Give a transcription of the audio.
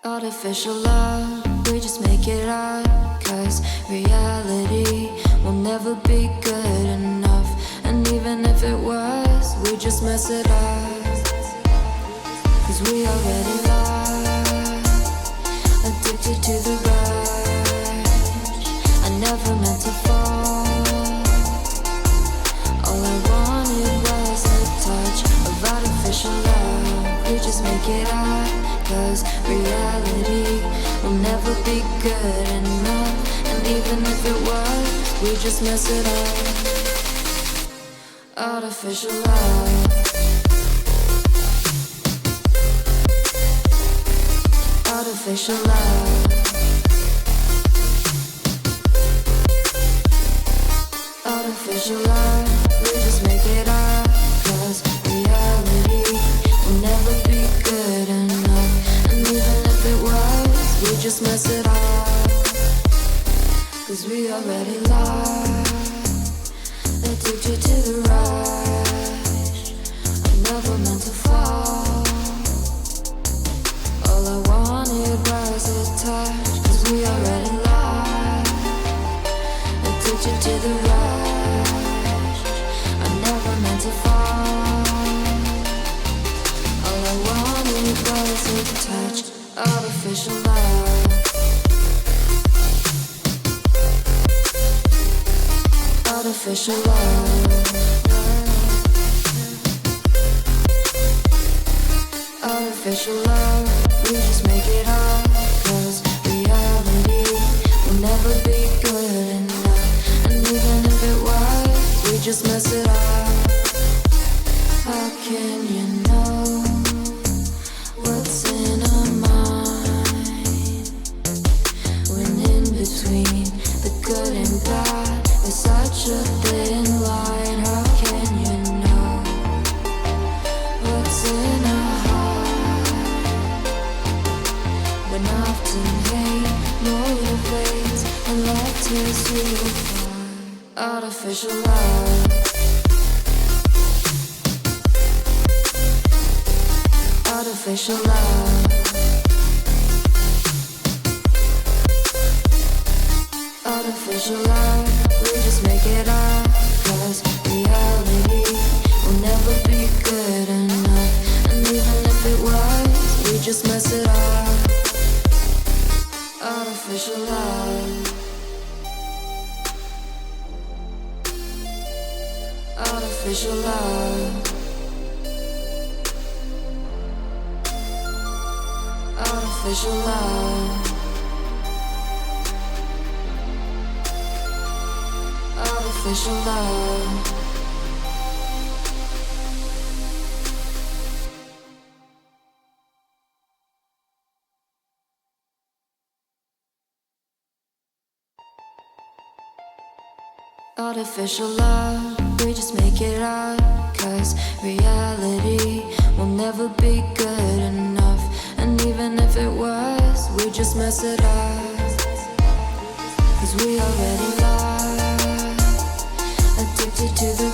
Artificial love, we just make it up. Cause reality will never be good enough. And even if it was, we just mess it up. Cause we already lost, addicted to the rush. I never meant to fall. All I wanted was a touch of artificial love. We just make it up. Cause reality will never be good enough. And even if it was, we just mess it up. Artificial love. Artificial love. Artificial love. We just make it up. Cause reality will never be good enough. And even if it was, we just mess it up. Cause we already lost, addicted to the rush. I never meant to fall. All I wanted was a touch. Cause we already lost, addicted to the rush. I never meant to fall. All I wanted was a touch. Artificial love. Artificial love. Artificial love. We just make it up. Cause reality will never be good enough. And even if it was, we just mess it up. How can you know what's in our mind? When in between the good and bad, there's such a thin line. How can you know what's in our heart? When often hate motivates and love tears you apart. Artificial love. Artificial love. Artificial love. We just make it up. Cause reality will never be good enough. And even if it was, we just mess it up. Artificial love. Artificial love. Artificial love. Artificial love. Artificial love, we just make it up. Cause reality will never be good enough. And even if it was, we just mess it up. Cause we already lost, addicted to the